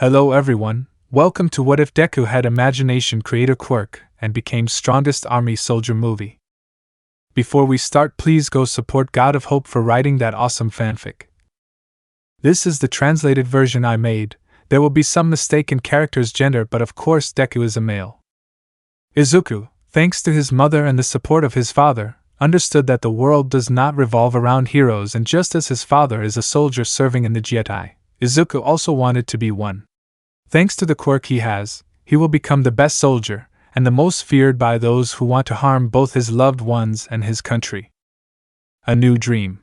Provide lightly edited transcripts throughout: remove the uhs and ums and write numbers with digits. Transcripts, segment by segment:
Hello everyone, welcome to What If Deku Had Imagination Creator Quirk and Became Strongest Army Soldier movie. Before we start, please go support God of Hope for writing that awesome fanfic. This is the translated version I made. There will be some mistake in character's gender, but of course Deku is a male. Izuku, thanks to his mother and the support of his father, understood that the world does not revolve around heroes, and just as his father is a soldier serving in the Jietai, Izuku also wanted to be one. Thanks to the quirk he has, he will become the best soldier, and the most feared by those who want to harm both his loved ones and his country. A new dream.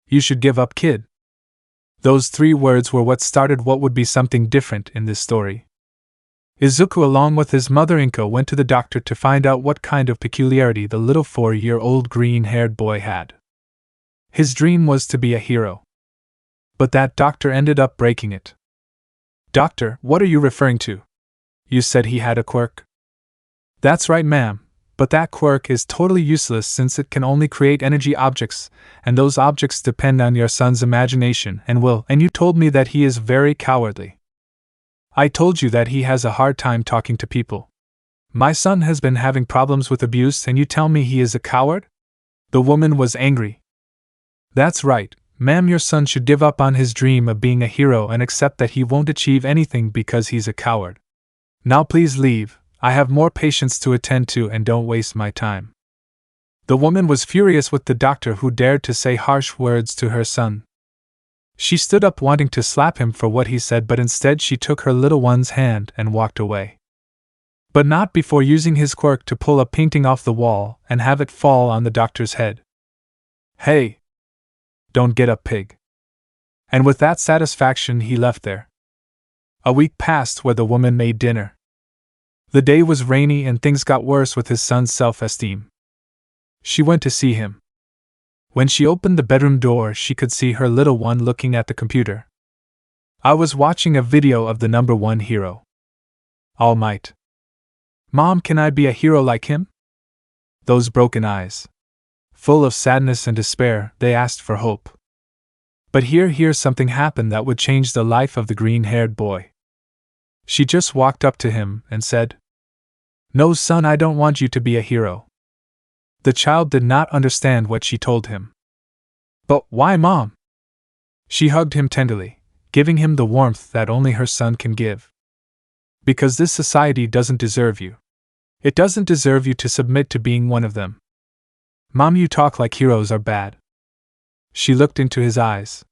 You should give up, kid. Those 3 words were what started what would be something different in this story. Izuku, along with his mother Inko, went to the doctor to find out what kind of peculiarity the little 4-year-old green-haired boy had. His dream was to be a hero. But that doctor ended up breaking it. Doctor, what are you referring to? You said he had a quirk? That's right, ma'am, but that quirk is totally useless since it can only create energy objects, and those objects depend on your son's imagination and will, and you told me that he is very cowardly. I told you that he has a hard time talking to people. My son has been having problems with abuse and you tell me he is a coward? The woman was angry. That's right. Ma'am, your son should give up on his dream of being a hero and accept that he won't achieve anything because he's a coward. Now please leave, I have more patients to attend to and don't waste my time. The woman was furious with the doctor who dared to say harsh words to her son. She stood up wanting to slap him for what he said, but instead she took her little one's hand and walked away. But not before using his quirk to pull a painting off the wall and have it fall on the doctor's head. Hey! Don't get up, pig. And with that satisfaction he left there. A week passed where the woman made dinner. The day was rainy and things got worse with his son's self-esteem. She went to see him. When she opened the bedroom door, she could see her little one looking at the computer. I was watching a video of the #1 hero, Almight. Mom, can I be a hero like him? Those broken eyes, full of sadness and despair, they asked for hope. But here something happened that would change the life of the green-haired boy. She just walked up to him and said, "No, son, I don't want you to be a hero." The child did not understand what she told him. But why, Mom? She hugged him tenderly, giving him the warmth that only her son can give. Because this society doesn't deserve you. It doesn't deserve you to submit to being one of them. Mom, you talk like heroes are bad. She looked into his eyes.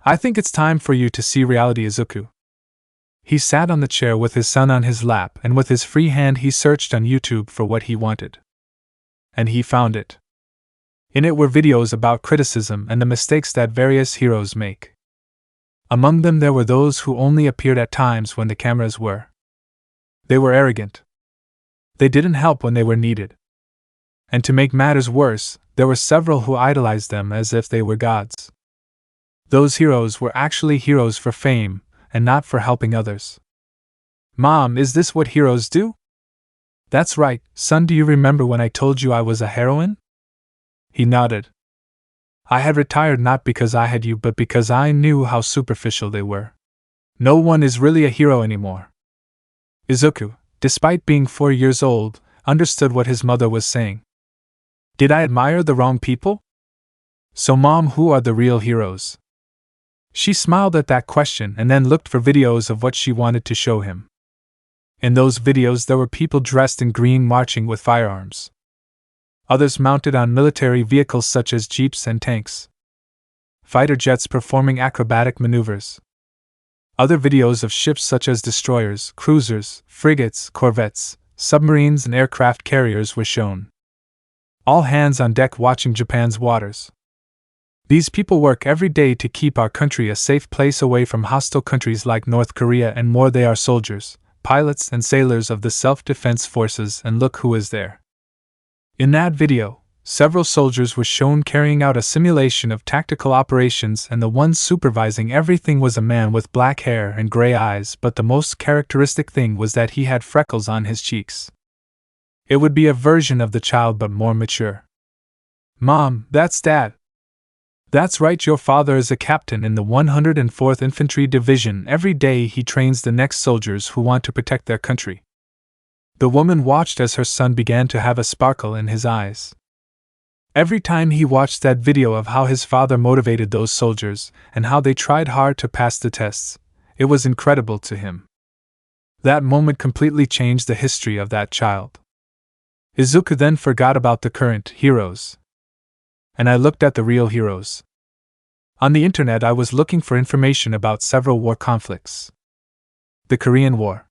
I think it's time for you to see reality, Izuku. He sat on the chair with his son on his lap, and with his free hand he searched on YouTube for what he wanted. And he found it. In it were videos about criticism and the mistakes that various heroes make. Among them there were those who only appeared at times when the cameras were. They were arrogant. They didn't help when they were needed. And to make matters worse, there were several who idolized them as if they were gods. Those heroes were actually heroes for fame, and not for helping others. Mom, is this what heroes do? That's right, son, do you remember when I told you I was a heroine? He nodded. I had retired not because I had you, but because I knew how superficial they were. No one is really a hero anymore. Izuku, despite being 4 years old, understood what his mother was saying. Did I admire the wrong people? So Mom, who are the real heroes? She smiled at that question and then looked for videos of what she wanted to show him. In those videos there were people dressed in green marching with firearms. Others mounted on military vehicles such as jeeps and tanks. Fighter jets performing acrobatic maneuvers. Other videos of ships such as destroyers, cruisers, frigates, corvettes, submarines and aircraft carriers were shown. All hands on deck watching Japan's waters. These people work every day to keep our country a safe place away from hostile countries like North Korea and more. They are soldiers, pilots and sailors of the self-defense forces, and look who is there. In that video, several soldiers were shown carrying out a simulation of tactical operations, and the one supervising everything was a man with black hair and gray eyes, but the most characteristic thing was that he had freckles on his cheeks. It would be a version of the child but more mature. Mom, that's Dad. That's right, your father is a captain in the 104th Infantry Division. Every day he trains the next soldiers who want to protect their country. The woman watched as her son began to have a sparkle in his eyes. Every time he watched that video of how his father motivated those soldiers and how they tried hard to pass the tests, it was incredible to him. That moment completely changed the history of that child. Izuku then forgot about the current heroes. And I looked at the real heroes. On the internet, I was looking for information about several war conflicts: the Korean War,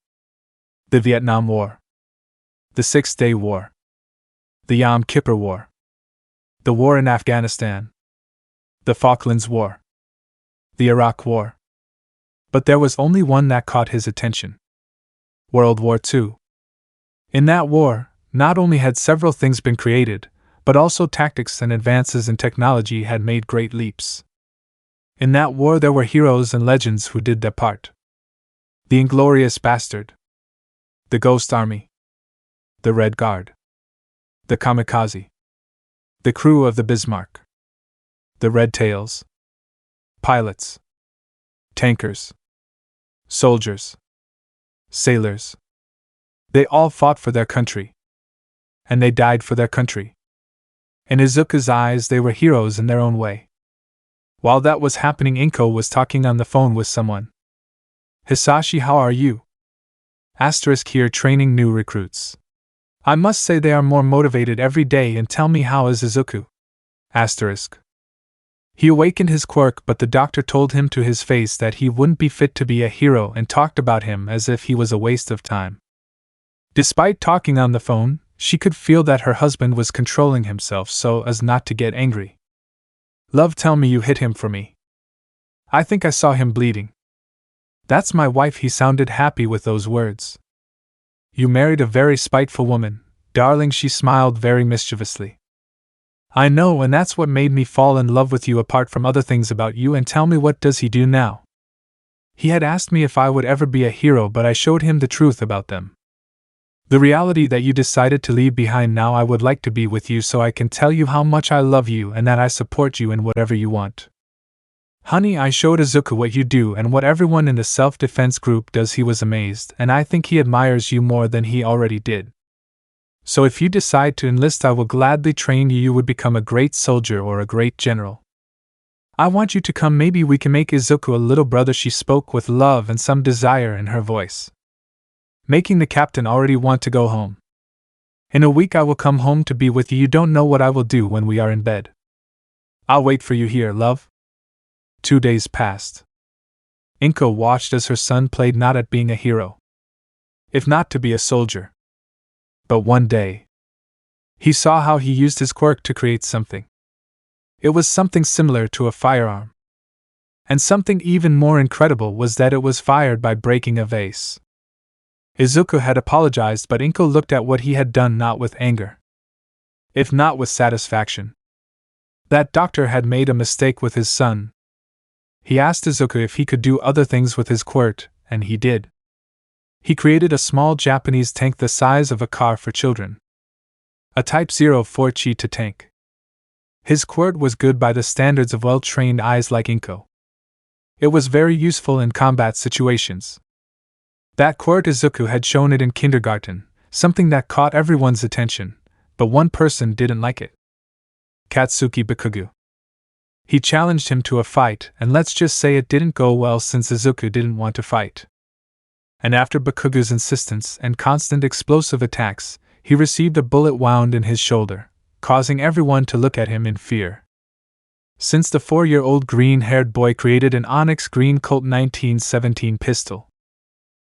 the Vietnam War, the Six-Day War, the Yom Kippur War, the war in Afghanistan, the Falklands War, the Iraq War. But there was only one that caught his attention: World War II. In that war, not only had several things been created, but also tactics and advances in technology had made great leaps. In that war there were heroes and legends who did their part. The Inglorious Bastard, the Ghost Army, the Red Guard, the Kamikaze, the crew of the Bismarck, the Red Tails, pilots, tankers, soldiers, sailors. They all fought for their country. And they died for their country. In Izuku's eyes, they were heroes in their own way. While that was happening, Inko was talking on the phone with someone. "Hisashi, how are you?" Here training new recruits. "I must say they are more motivated every day, and tell me, how is Izuku?" He awakened his quirk, but the doctor told him to his face that he wouldn't be fit to be a hero and talked about him as if he was a waste of time. Despite talking on the phone, she could feel that her husband was controlling himself so as not to get angry. "Love, tell me you hit him for me. I think I saw him bleeding." "That's my wife." He sounded happy with those words. "You married a very spiteful woman, darling." She smiled very mischievously. "I know, and that's what made me fall in love with you apart from other things about you. And tell me, what does he do now?" He had asked me if I would ever be a hero, but I showed him the truth about them. The reality that you decided to leave behind. Now I would like to be with you so I can tell you how much I love you and that I support you in whatever you want. Honey, I showed Izuku what you do and what everyone in the self-defense group does. He was amazed, and I think he admires you more than he already did. So if you decide to enlist, I will gladly train you. You would become a great soldier or a great general. I want you to come. Maybe we can make Izuku a little brother. She spoke with love and some desire in her voice, making the captain already want to go home. "In a week I will come home to be with you. You don't know what I will do when we are in bed. I'll wait for you here, love." 2 days passed. Inko watched as her son played, not at being a hero, if not to be a soldier. But one day, he saw how he used his quirk to create something. It was something similar to a firearm. And something even more incredible was that it was fired by breaking a vase. Izuku had apologized, but Inko looked at what he had done not with anger, if not with satisfaction. That doctor had made a mistake with his son. He asked Izuku if he could do other things with his quirk, and he did. He created a small Japanese tank the size of a car for children. A Type 04 cheetah tank. His quirk was good by the standards of well-trained eyes like Inko. It was very useful in combat situations. That quirk, Izuku had shown it in kindergarten, something that caught everyone's attention, but one person didn't like it. Katsuki Bakugu. He challenged him to a fight, and let's just say it didn't go well since Izuku didn't want to fight. And after Bakugu's insistence and constant explosive attacks, he received a bullet wound in his shoulder, causing everyone to look at him in fear. Since the 4-year-old green-haired boy created an Onyx Green Colt 1917 pistol.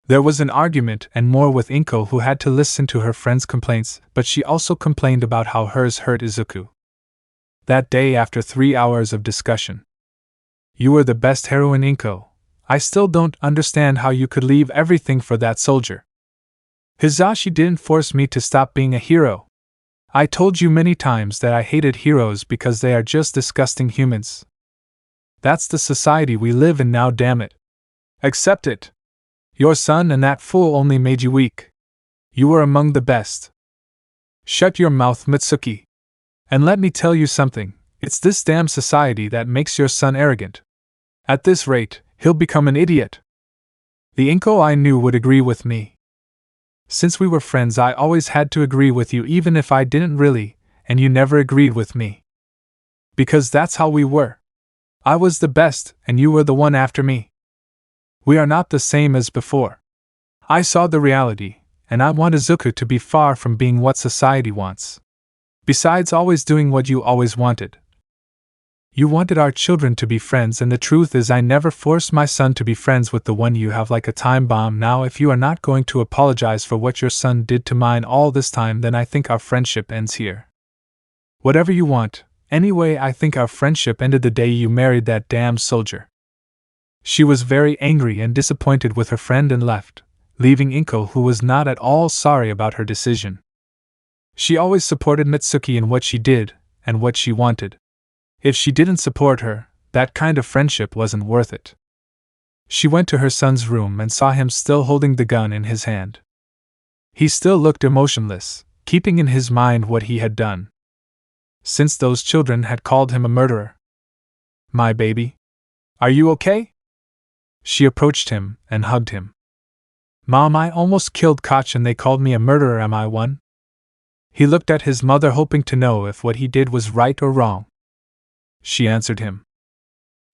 There was an argument and more with Inko, who had to listen to her friend's complaints, but she also complained about how hers hurt Izuku. That day, after 3 hours of discussion, "You were the best heroine, Inko. I still don't understand how you could leave everything for that soldier. Hisashi didn't force me to stop being a hero. I told you many times that I hated heroes because they are just disgusting humans. That's the society we live in now, damn it. Accept it. Your son and that fool only made you weak. You were among the best." "Shut your mouth, Mitsuki. And let me tell you something, It's this damn society that makes your son arrogant. At this rate, he'll become an idiot. The Inko I knew would agree with me. Since we were friends, I always had to agree with you even if I didn't really, and you never agreed with me. Because that's how we were. I was the best, and you were the one after me. We are not the same as before. I saw the reality, and I want Izuku to be far from being what society wants. Besides always doing what you always wanted. You wanted our children to be friends, and the truth is I never forced my son to be friends with the one you have like a time bomb. Now if you are not going to apologize for what your son did to mine all this time, then I think our friendship ends here. Whatever you want, anyway, I think our friendship ended the day you married that damn soldier. She was very angry and disappointed with her friend and left, leaving Inko, who was not at all sorry about her decision. She always supported Mitsuki in what she did, and what she wanted. If she didn't support her, that kind of friendship wasn't worth it. She went to her son's room and saw him still holding the gun in his hand. He still looked emotionless, keeping in his mind what he had done. Since those children had called him a murderer. My baby? Are you okay? She approached him and hugged him. Mom, I almost killed Koch and they called me a murderer, am I one? He looked at his mother, hoping to know if what he did was right or wrong. She answered him.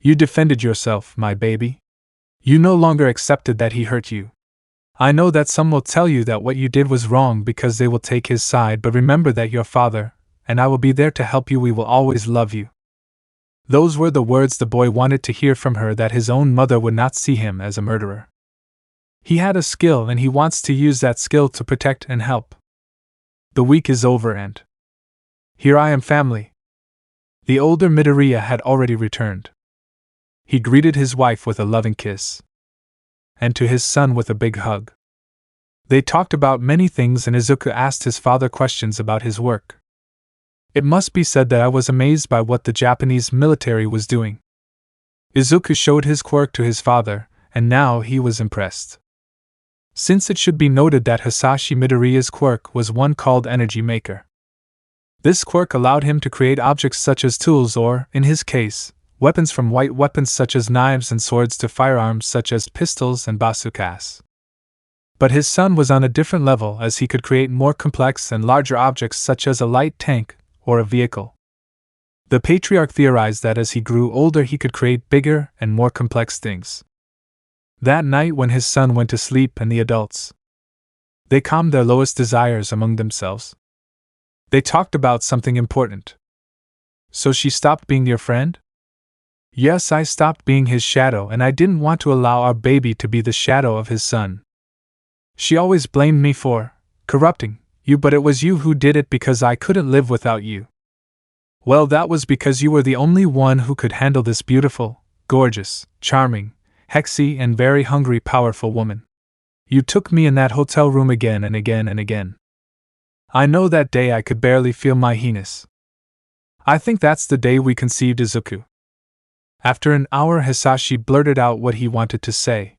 You defended yourself, my baby. You no longer accepted that he hurt you. I know that some will tell you that what you did was wrong because they will take his side, but remember that your father, and I will be there to help you. We will always love you. Those were the words the boy wanted to hear from her, that his own mother would not see him as a murderer. He had a skill and he wants to use that skill to protect and help. The week is over and here I am, family. The older Midoriya had already returned. He greeted his wife with a loving kiss. And to his son with a big hug. They talked about many things and Izuku asked his father questions about his work. It must be said that I was amazed by what the Japanese military was doing. Izuku showed his quirk to his father, and now he was impressed. Since it should be noted that Hisashi Midoriya's quirk was one called Energy Maker. This quirk allowed him to create objects such as tools or, in his case, weapons, from white weapons such as knives and swords to firearms such as pistols and bazookas. But his son was on a different level, as he could create more complex and larger objects such as a light tank or a vehicle. The patriarch theorized that as he grew older he could create bigger and more complex things. That night when his son went to sleep and the adults, they calmed their lowest desires among themselves. They talked about something important. So she stopped being your friend? Yes, I stopped being his shadow, and I didn't want to allow our baby to be the shadow of his son. She always blamed me for corrupting you, but it was you who did it because I couldn't live without you. Well, that was because you were the only one who could handle this beautiful, gorgeous, charming, hexy, and very hungry, powerful woman. You took me in that hotel room again and again and again. I know that day I could barely feel my heinous. I think that's the day we conceived Izuku. After an hour, Hisashi blurted out what he wanted to say.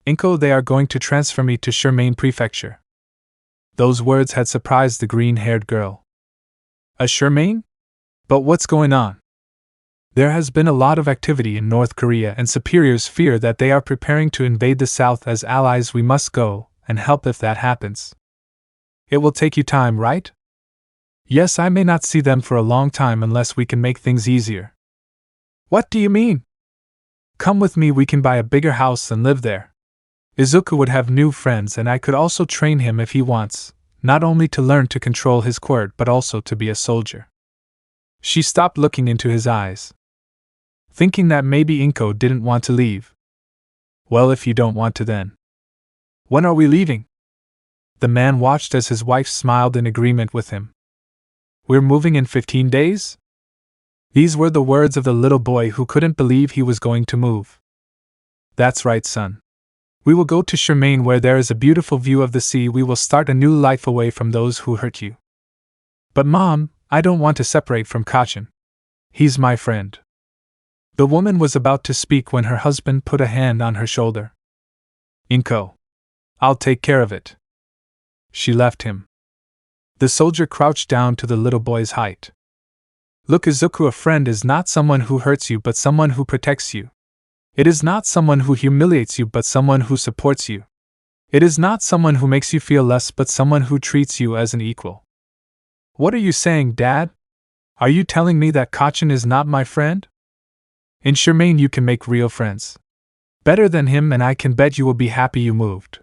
Inko, they are going to transfer me to Shermaine Prefecture. Those words had surprised the green-haired girl. A Shermaine? But what's going on? There has been a lot of activity in North Korea, and superiors fear that they are preparing to invade the South. As allies, we must go and help if that happens. It will take you time, right? Yes, I may not see them for a long time unless we can make things easier. What do you mean? Come with me, we can buy a bigger house and live there. Izuku would have new friends, and I could also train him if he wants, not only to learn to control his quirk but also to be a soldier. She stopped looking into his eyes, thinking that maybe Inko didn't want to leave. Well, if you don't want to, then when are we leaving? The man watched as his wife smiled in agreement with him. We're moving in 15 days? These were the words of the little boy who couldn't believe he was going to move. That's right, son. We will go to Shermaine, where there is a beautiful view of the sea. We will start a new life away from those who hurt you. But Mom, I don't want to separate from Kachen. He's my friend. The woman was about to speak when her husband put a hand on her shoulder. Inko. I'll take care of it. She left him. The soldier crouched down to the little boy's height. Look, Izuku, a friend is not someone who hurts you but someone who protects you. It is not someone who humiliates you but someone who supports you. It is not someone who makes you feel less but someone who treats you as an equal. What are you saying, Dad? Are you telling me that Kacchan is not my friend? In Shermaine you can make real friends. Better than him, and I can bet you will be happy you moved.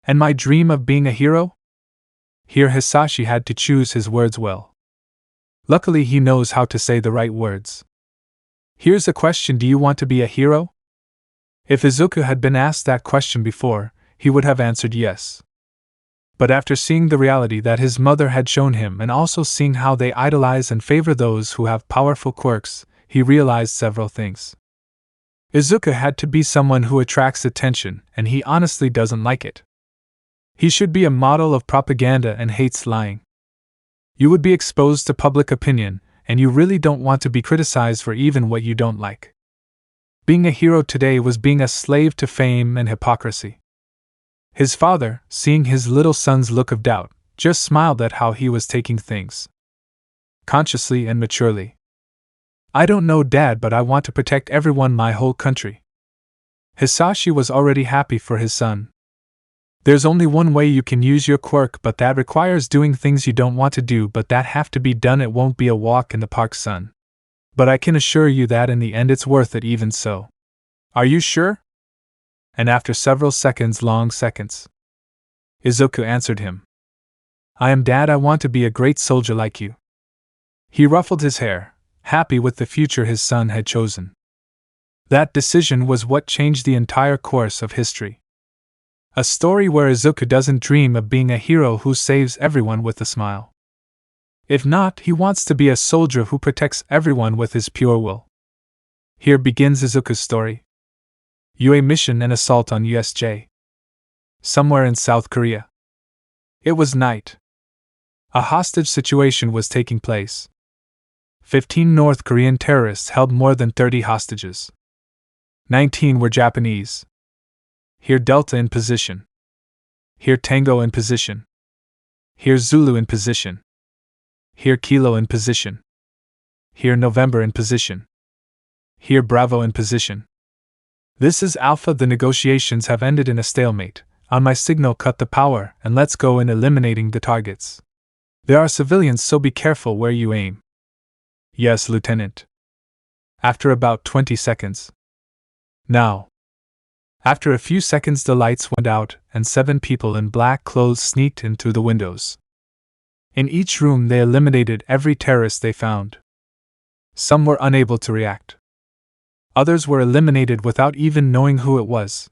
And my dream of being a hero? Here Hisashi had to choose his words well. Luckily he knows how to say the right words. Here's a question: do you want to be a hero? If Izuku had been asked that question before, he would have answered yes. But after seeing the reality that his mother had shown him and also seeing how they idolize and favor those who have powerful quirks, he realized several things. Izuku had to be someone who attracts attention, and he honestly doesn't like it. He should be a model of propaganda and hates lying. You would be exposed to public opinion, and you really don't want to be criticized for even what you don't like. Being a hero today was being a slave to fame and hypocrisy. His father, seeing his little son's look of doubt, just smiled at how he was taking things. Consciously and maturely. I don't know, Dad, but I want to protect everyone, my whole country. Hisashi was already happy for his son. There's only one way you can use your quirk, but that requires doing things you don't want to do, but that have to be done. It won't be a walk in the park, son. But I can assure you that in the end it's worth it even so. Are you sure? And after several long seconds, Izuku answered him. I am, Dad. I want to be a great soldier like you. He ruffled his hair, happy with the future his son had chosen. That decision was what changed the entire course of history. A story where Izuku doesn't dream of being a hero who saves everyone with a smile. If not, he wants to be a soldier who protects everyone with his pure will. Here begins Izuku's story. UA mission and assault on USJ. Somewhere in South Korea. It was night. A hostage situation was taking place. 15 North Korean terrorists held more than 30 hostages. 19 were Japanese. Here Delta in position. Here Tango in position. Here Zulu in position. Here Kilo in position. Here November in position. Here Bravo in position. This is Alpha. The negotiations have ended in a stalemate. On my signal, cut the power, and let's go in eliminating the targets. There are civilians, so be careful where you aim. Yes, Lieutenant. After about 20 seconds. Now. After a few seconds the lights went out, and 7 people in black clothes sneaked in through the windows. In each room they eliminated every terrorist they found. Some were unable to react. Others were eliminated without even knowing who it was.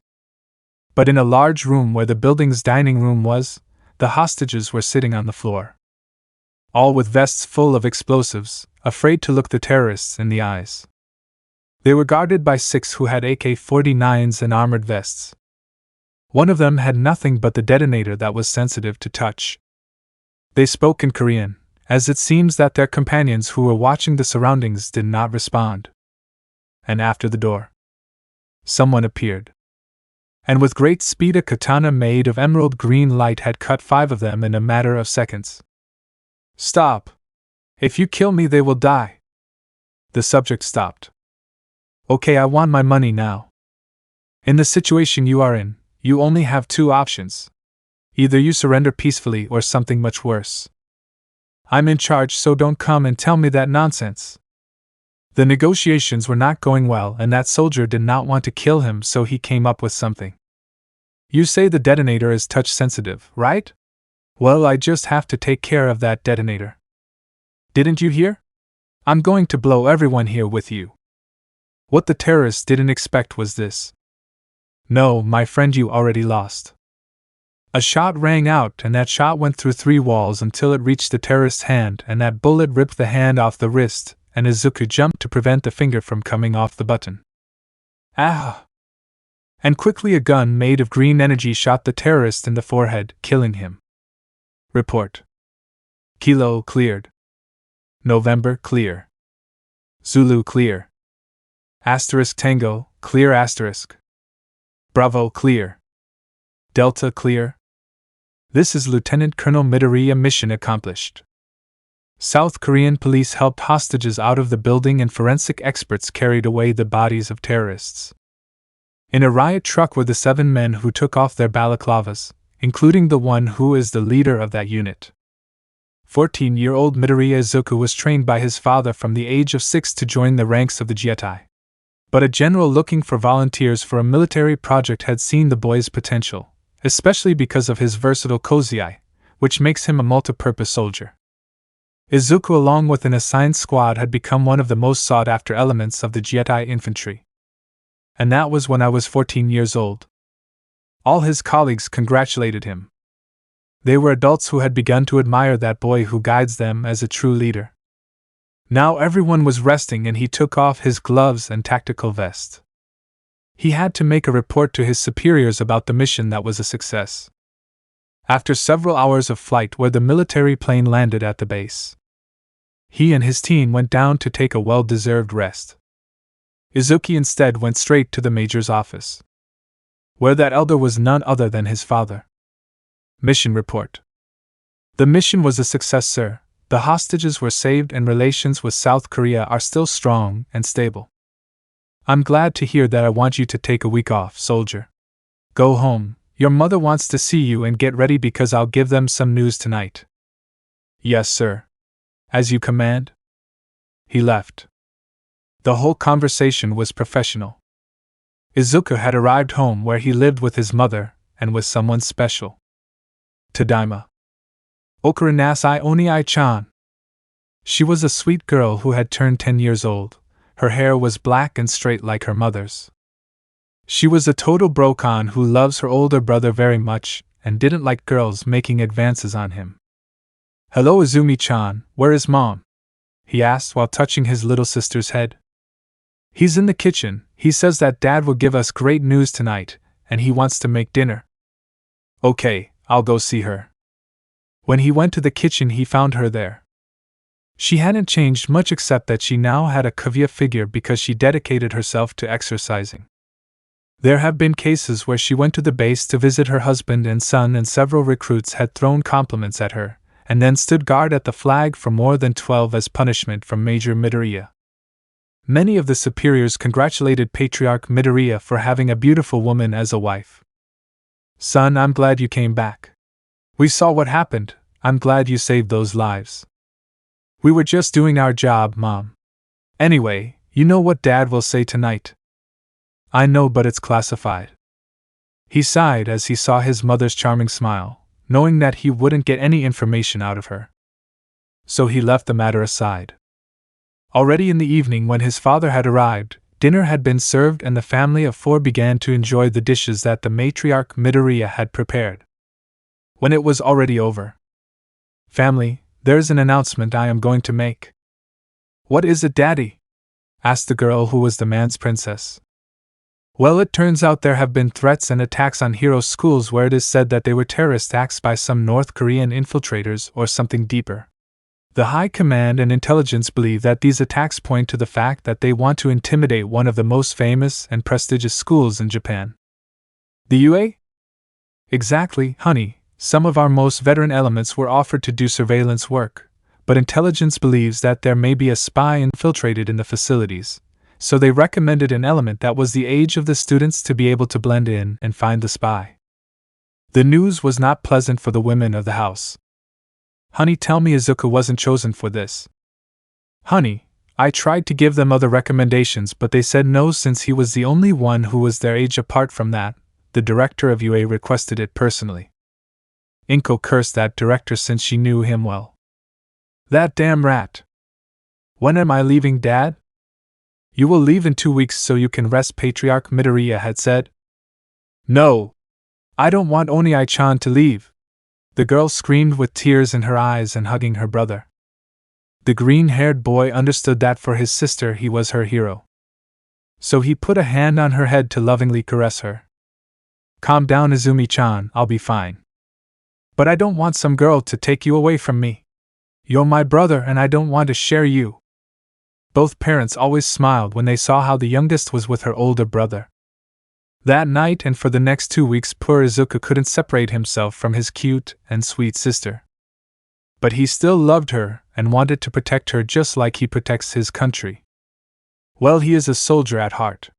But in a large room where the building's dining room was, the hostages were sitting on the floor. All with vests full of explosives, afraid to look the terrorists in the eyes. They were guarded by 6 who had AK-49s and armored vests. One of them had nothing but the detonator that was sensitive to touch. They spoke in Korean, as it seems that their companions who were watching the surroundings did not respond. And after the door, someone appeared. And with great speed a katana made of emerald green light had cut 5 of them in a matter of seconds. Stop! If you kill me they will die. The subject stopped. Okay, I want my money now. In the situation you are in, you only have 2 options. Either you surrender peacefully or something much worse. I'm in charge, so don't come and tell me that nonsense. The negotiations were not going well, and that soldier did not want to kill him, so he came up with something. You say the detonator is touch sensitive, right? Well, I just have to take care of that detonator. Didn't you hear? I'm going to blow everyone here with you. What the terrorists didn't expect was this. No, my friend, you already lost. A shot rang out, and that shot went through 3 walls until it reached the terrorist's hand, and that bullet ripped the hand off the wrist, and Izuku jumped to prevent the finger from coming off the button. Ah! And quickly a gun made of green energy shot the terrorist in the forehead, killing him. Report. Kilo cleared. November clear. Zulu clear. Asterisk Tango clear asterisk. Bravo clear. Delta clear. This is Lieutenant Colonel Midoriya. Mission accomplished. South Korean police helped hostages out of the building and forensic experts carried away the bodies of terrorists. In a riot truck were the 7 men who took off their balaclavas, including the one who is the leader of that unit. 14-year-old Midoriya Izuku was trained by his father from the age of 6 to join the ranks of the Jietai. But a general looking for volunteers for a military project had seen the boy's potential, especially because of his versatile kozai, which makes him a multi-purpose soldier. Izuku, along with an assigned squad, had become one of the most sought-after elements of the Jietai infantry. And that was when I was 14 years old. All his colleagues congratulated him. They were adults who had begun to admire that boy who guides them as a true leader. Now everyone was resting and he took off his gloves and tactical vest. He had to make a report to his superiors about the mission that was a success. After several hours of flight where the military plane landed at the base, he and his team went down to take a well-deserved rest. Izuku instead went straight to the major's office, where that elder was none other than his father. Mission report. The mission was a success, sir. The hostages were saved and relations with South Korea are still strong and stable. I'm glad to hear that. I want you to take a week off, soldier. Go home. Your mother wants to see you and get ready because I'll give them some news tonight. Yes, sir. As you command. He left. The whole conversation was professional. Izuku had arrived home where he lived with his mother and with someone special. Tadaima. Okarinasai Oni-chan. She was a sweet girl who had turned 10 years old. Her hair was black and straight like her mother's. She was a total brocon who loves her older brother very much and didn't like girls making advances on him. Hello, Izumi-chan, where is Mom? He asked while touching his little sister's head. He's in the kitchen. He says that Dad will give us great news tonight, and he wants to make dinner. Okay, I'll go see her. When he went to the kitchen, he found her there. She hadn't changed much except that she now had a curvy figure because she dedicated herself to exercising. There have been cases where she went to the base to visit her husband and son, and several recruits had thrown compliments at her, and then stood guard at the flag for more than 12 as punishment from Major Midoriya. Many of the superiors congratulated Patriarch Midoriya for having a beautiful woman as a wife. Son, I'm glad you came back. We saw what happened. I'm glad you saved those lives. We were just doing our job, Mom. Anyway, you know what Dad will say tonight. I know, but it's classified. He sighed as he saw his mother's charming smile, knowing that he wouldn't get any information out of her. So he left the matter aside. Already in the evening, when his father had arrived, dinner had been served and the family of 4 began to enjoy the dishes that the matriarch Midoriya had prepared. When it was already over. Family, there's an announcement I am going to make. What is it, Daddy? Asked the girl who was the man's princess. Well, it turns out there have been threats and attacks on hero schools where it is said that they were terrorist acts by some North Korean infiltrators or something deeper. The High Command and Intelligence believe that these attacks point to the fact that they want to intimidate one of the most famous and prestigious schools in Japan. The UA? Exactly, honey. Some of our most veteran elements were offered to do surveillance work, but intelligence believes that there may be a spy infiltrated in the facilities, so they recommended an element that was the age of the students to be able to blend in and find the spy. The news was not pleasant for the women of the house. Honey, tell me Izuku wasn't chosen for this. Honey, I tried to give them other recommendations, but they said no since he was the only one who was their age. Apart from that, the director of UA requested it personally. Inko cursed that director since she knew him well. That damn rat. When am I leaving, Dad? You will leave in 2 weeks so you can rest, Patriarch Midoriya had said. No! I don't want Oni-chan to leave! The girl screamed with tears in her eyes and hugging her brother. The green-haired boy understood that for his sister he was her hero. So he put a hand on her head to lovingly caress her. Calm down, Izumi-chan, I'll be fine. But I don't want some girl to take you away from me. You're my brother and I don't want to share you. Both parents always smiled when they saw how the youngest was with her older brother. That night and for the next 2 weeks, poor Izuku couldn't separate himself from his cute and sweet sister. But he still loved her and wanted to protect her just like he protects his country. Well, he is a soldier at heart.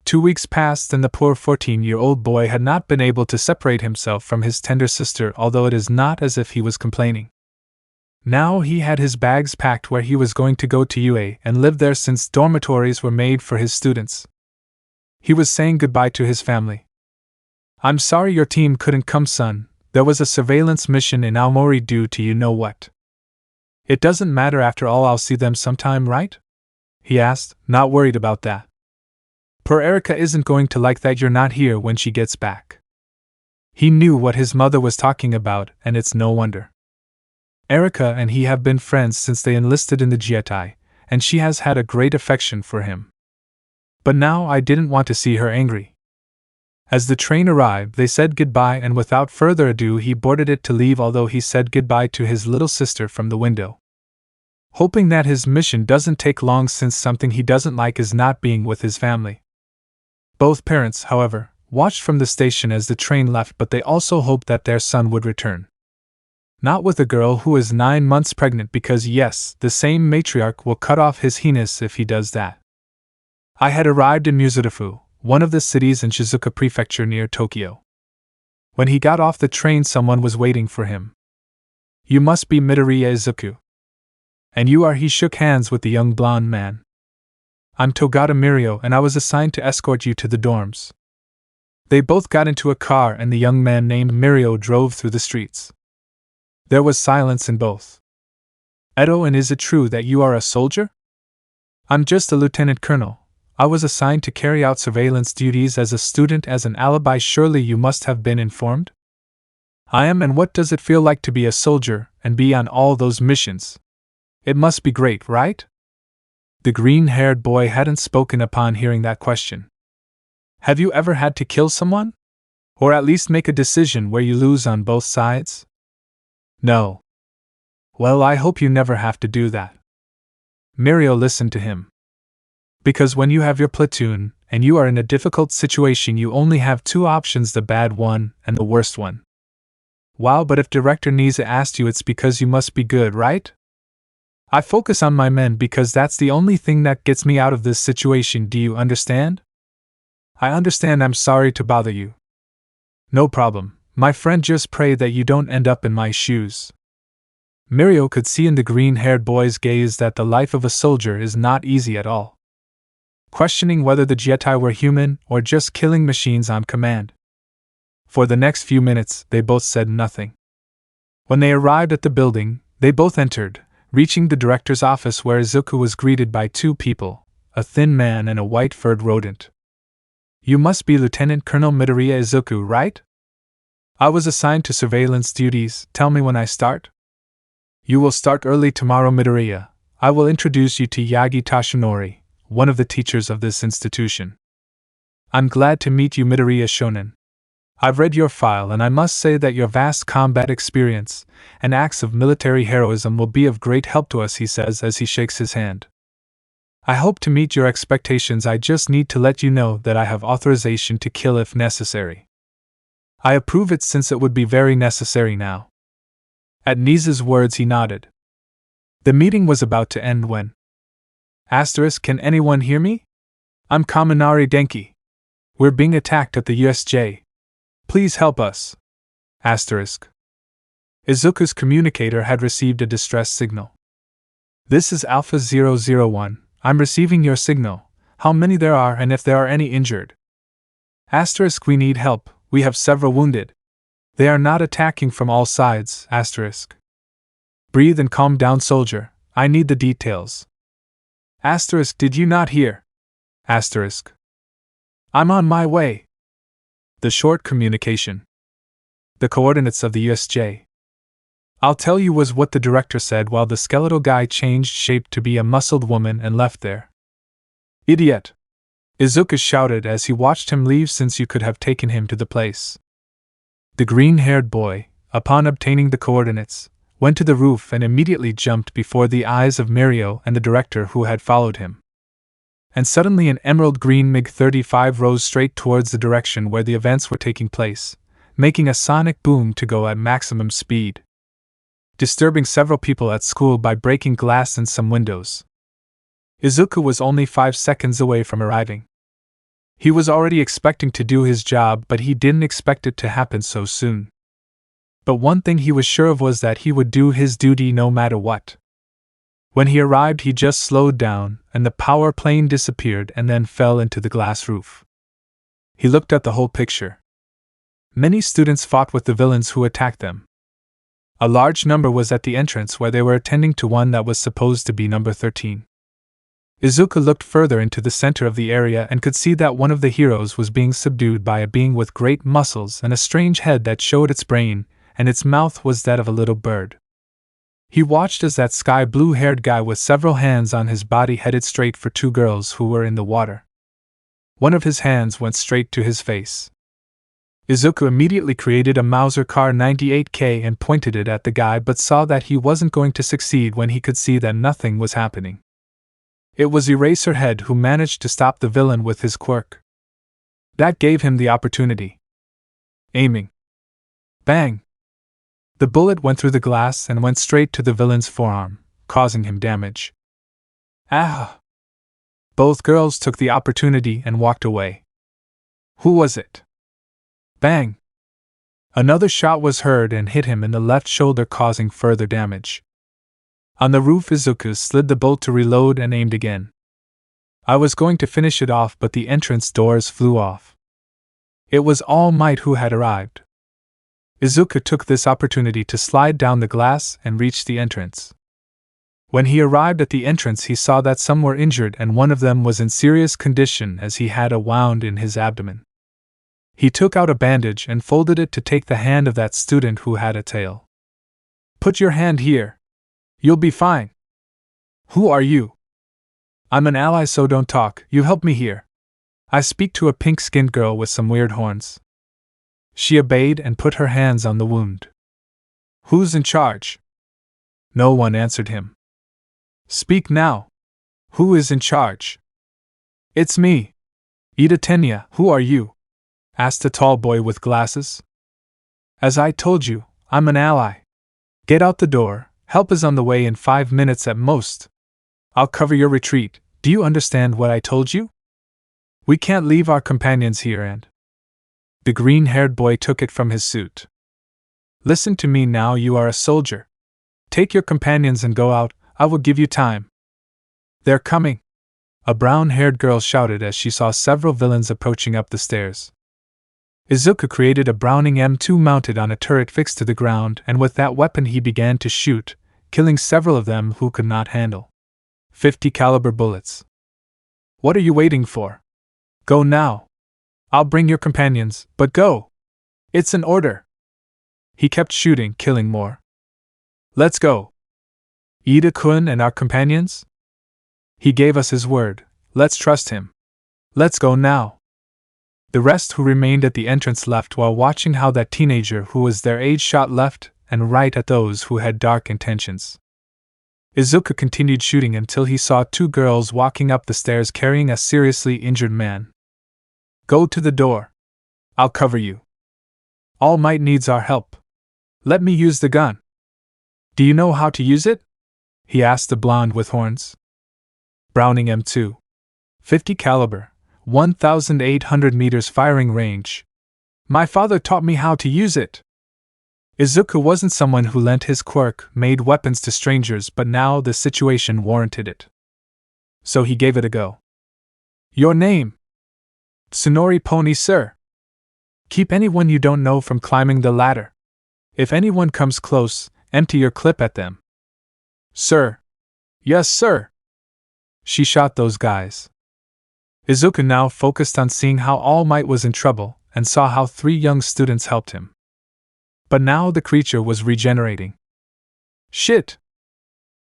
2 weeks passed and the poor 14-year-old boy had not been able to separate himself from his tender sister, although it is not as if he was complaining. Now he had his bags packed where he was going to go to UA and live there since dormitories were made for his students. He was saying goodbye to his family. "I'm sorry your team couldn't come, son. There was a surveillance mission in Aomori due to you know what." "It doesn't matter after all, I'll see them sometime, right?" he asked, not worried about that. "Poor Erika isn't going to like that you're not here when she gets back." He knew what his mother was talking about, and it's no wonder. Erika and he have been friends since they enlisted in the Jietai, and she has had a great affection for him. But now I didn't want to see her angry. As the train arrived, they said goodbye, and without further ado he boarded it to leave, although he said goodbye to his little sister from the window, hoping that his mission doesn't take long since something he doesn't like is not being with his family. Both parents, however, watched from the station as the train left, but they also hoped that their son would return. Not with a girl who is 9 months pregnant, because yes, the same matriarch will cut off his penis if he does that. I had arrived in Mizurufu, one of the cities in Shizuoka Prefecture near Tokyo. When he got off the train, someone was waiting for him. "You must be Midoriya Izuku." "And you are?" He shook hands with the young blonde man. "I'm Togata Mirio, and I was assigned to escort you to the dorms." They both got into a car and the young man named Mirio drove through the streets. There was silence in both. "Edo, and is it true that you are a soldier?" "I'm just a lieutenant colonel. I was assigned to carry out surveillance duties as a student as an alibi. Surely you must have been informed?" "I am, and what does it feel like to be a soldier and be on all those missions? It must be great, right?" The green-haired boy hadn't spoken upon hearing that question. "Have you ever had to kill someone? Or at least make a decision where you lose on both sides?" "No." "Well, I hope you never have to do that." Mirio listened to him. "Because when you have your platoon, and you are in a difficult situation, you only have 2 options, the bad one and the worst one." "Wow, but if Director Nisa asked you, it's because you must be good, right?" "I focus on my men because that's the only thing that gets me out of this situation, do you understand?" "I understand. I'm sorry to bother you." "No problem, my friend, just pray that you don't end up in my shoes." Mirio could see in the green-haired boy's gaze that the life of a soldier is not easy at all. Questioning whether the Jietai were human or just killing machines on command. For the next few minutes, they both said nothing. When they arrived at the building, they both entered, reaching the director's office, where Izuku was greeted by 2 people, a thin man and a white-furred rodent. "You must be Lieutenant Colonel Midoriya Izuku, right?" "I was assigned to surveillance duties. Tell me when I start." "You will start early tomorrow, Midoriya. I will introduce you to Yagi Tashinori, one of the teachers of this institution." "I'm glad to meet you, Midoriya Shonen. I've read your file, and I must say that your vast combat experience and acts of military heroism will be of great help to us," he says as he shakes his hand. "I hope to meet your expectations. I just need to let you know that I have authorization to kill if necessary." "I approve it, since it would be very necessary now." At Nisa's words, he nodded. The meeting was about to end when Can anyone hear me? I'm Kaminari Denki. We're being attacked at the USJ. Please help us. Izuku's communicator had received a distress signal. This is Alpha 001. I'm receiving your signal. How many there are, and if there are any injured? We need help. We have several wounded. They are not attacking from all sides. Breathe and calm down, soldier. I need the details. Did you not hear? I'm on my way. The short communication. The coordinates of the USJ. I'll tell you, was what the director said while the skeletal guy changed shape to be a muscled woman and left there. Idiot! Izuku shouted as he watched him leave, since you could have taken him to the place. The green-haired boy, upon obtaining the coordinates, went to the roof and immediately jumped before the eyes of Mirio and the director who had followed him. And suddenly an emerald green MiG-35 rose straight towards the direction where the events were taking place, making a sonic boom to go at maximum speed. disturbing several people at school by breaking glass in some windows. Izuku was only 5 seconds away from arriving. He was already expecting to do his job, but he didn't expect it to happen so soon. But one thing he was sure of was that he would do his duty no matter what. When he arrived, he just slowed down, and the power plane disappeared and then fell into the glass roof. He looked at the whole picture. Many students fought with the villains who attacked them. A large number was at the entrance where they were attending to one that was supposed to be number 13. Izuku looked further into the center of the area and could see that one of the heroes was being subdued by a being with great muscles and a strange head that showed its brain, and its mouth was that of a little bird. He watched as that sky blue-haired guy with several hands on his body headed straight for 2 girls who were in the water. One of his hands went straight to his face. Izuku immediately created a Mauser Car 98K and pointed it at the guy, but saw that he wasn't going to succeed when he could see that nothing was happening. It was Eraserhead who managed to stop the villain with his quirk. That gave him the opportunity. Aiming. Bang! The bullet went through the glass and went straight to the villain's forearm, causing him damage. Ah! Both girls took the opportunity and walked away. Who was it? Bang! Another shot was heard and hit him in the left shoulder, causing further damage. On the roof, Izuku slid the bolt to reload and aimed again. I was going to finish it off, but the entrance doors flew off. It was All Might who had arrived. Izuku took this opportunity to slide down the glass and reach the entrance. When he arrived at the entrance, he saw that some were injured and one of them was in serious condition as he had a wound in his abdomen. He took out a bandage and folded it to take the hand of that student who had a tail. "Put your hand here. You'll be fine." "Who are you?" "I'm an ally, so don't talk, you help me here. I speak to a pink-skinned girl with some weird horns." She obeyed and put her hands on the wound. "Who's in charge?" No one answered him. "Speak now. Who is in charge?" "It's me. Ida Tenya, who are you?" asked a tall boy with glasses. "As I told you, I'm an ally. Get out the door. Help is on the way in 5 minutes at most. I'll cover your retreat. Do you understand what I told you? We can't leave our companions here and..." The green-haired boy took it from his suit. "Listen to me now, you are a soldier. Take your companions and go out, I will give you time." "They're coming," a brown-haired girl shouted as she saw several villains approaching up the stairs. Izuku created a Browning M2 mounted on a turret fixed to the ground, and with that weapon he began to shoot, killing several of them who could not handle 50 caliber bullets. "What are you waiting for? Go now. I'll bring your companions, but go. It's an order." He kept shooting, killing more. "Let's go. Ida-kun and our companions? He gave us his word, let's trust him. Let's go now." The rest who remained at the entrance left while watching how that teenager who was their age shot left and right at those who had dark intentions. Izuku continued shooting until he saw 2 girls walking up the stairs carrying a seriously injured man. "Go to the door. I'll cover you. All Might needs our help. Let me use the gun." "Do you know how to use it?" he asked the blonde with horns. "Browning M2. 50 caliber, 1,800 meters firing range. My father taught me how to use it." Izuku wasn't someone who lent his quirk-made weapons to strangers, but now the situation warranted it. So he gave it a go. "Your name?" "Tsunori Pony, sir." "Keep anyone you don't know from climbing the ladder. If anyone comes close, empty your clip at them." "Sir." "Yes, sir." She shot those guys. Izuku now focused on seeing how All Might was in trouble, and saw how 3 young students helped him. But now the creature was regenerating. "Shit!"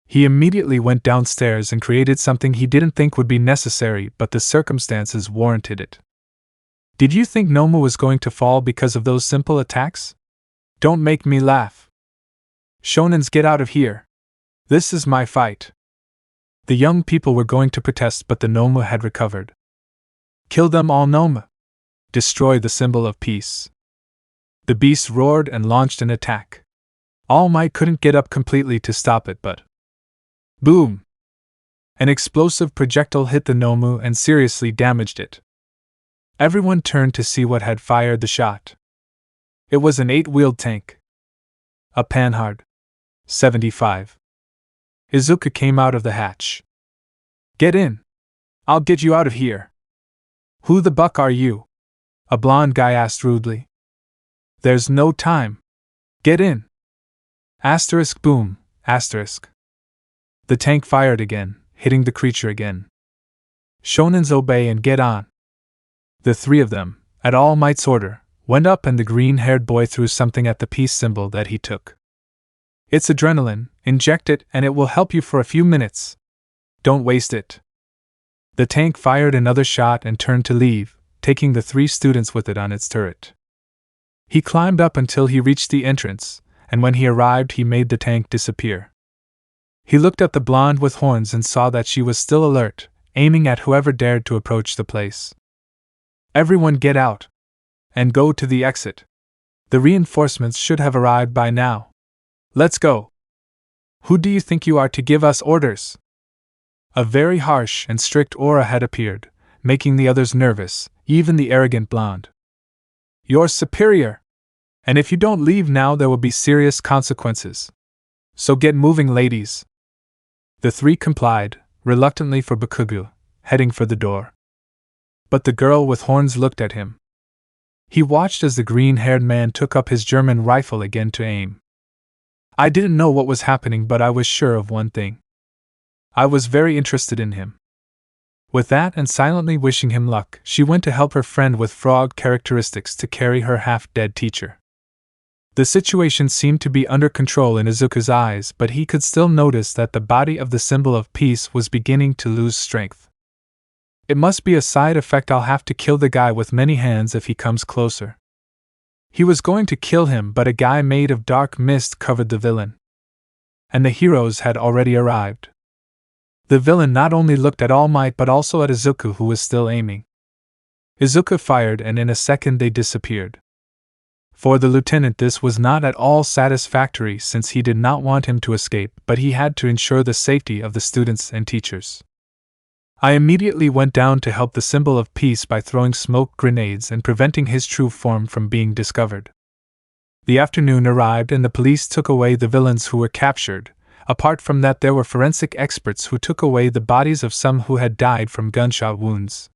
He immediately went downstairs and created something he didn't think would be necessary, but the circumstances warranted it. "Did you think Noma was going to fall because of those simple attacks? Don't make me laugh. Shonens, get out of here. This is my fight." The young people were going to protest, but the Noma had recovered. "Kill them all, Noma. Destroy the symbol of peace." The beast roared and launched an attack. Almight couldn't get up completely to stop it, but boom! An explosive projectile hit the Nomu and seriously damaged it. Everyone turned to see what had fired the shot. It was an 8-wheeled tank. A Panhard 75. Izuku came out of the hatch. Get in! I'll get you out of here! Who the buck are you? A blonde guy asked rudely. There's no time. Get in! Asterisk boom, asterisk. The tank fired again, hitting the creature again. Shonens obey and get on. The three of them, at All Might's order, went up and the green-haired boy threw something at the peace symbol that he took. It's adrenaline, inject it and it will help you for a few minutes. Don't waste it. The tank fired another shot and turned to leave, taking the 3 students with it on its turret. He climbed up until he reached the entrance, and when he arrived he made the tank disappear. He looked at the blonde with horns and saw that she was still alert, aiming at whoever dared to approach the place. Everyone get out! And go to the exit. The reinforcements should have arrived by now. Let's go! Who do you think you are to give us orders? A very harsh and strict aura had appeared, making the others nervous, even the arrogant blonde. You're superior! And if you don't leave now there will be serious consequences. So get moving, ladies! The 3 complied, reluctantly for Bakugo, heading for the door. But the girl with horns looked at him. He watched as the green-haired man took up his German rifle again to aim. I didn't know what was happening, but I was sure of one thing. I was very interested in him. With that and silently wishing him luck, she went to help her friend with frog characteristics to carry her half-dead teacher. The situation seemed to be under control in Izuku's eyes, but he could still notice that the body of the symbol of peace was beginning to lose strength. It must be a side effect. I'll have to kill the guy with many hands if he comes closer. He was going to kill him, but a guy made of dark mist covered the villain. And the heroes had already arrived. The villain not only looked at All Might but also at Izuku, who was still aiming. Izuku fired and in a second they disappeared. For the lieutenant this was not at all satisfactory, since he did not want him to escape, but he had to ensure the safety of the students and teachers. I immediately went down to help the symbol of peace by throwing smoke grenades and preventing his true form from being discovered. The afternoon arrived and the police took away the villains who were captured. Apart from that, there were forensic experts who took away the bodies of some who had died from gunshot wounds.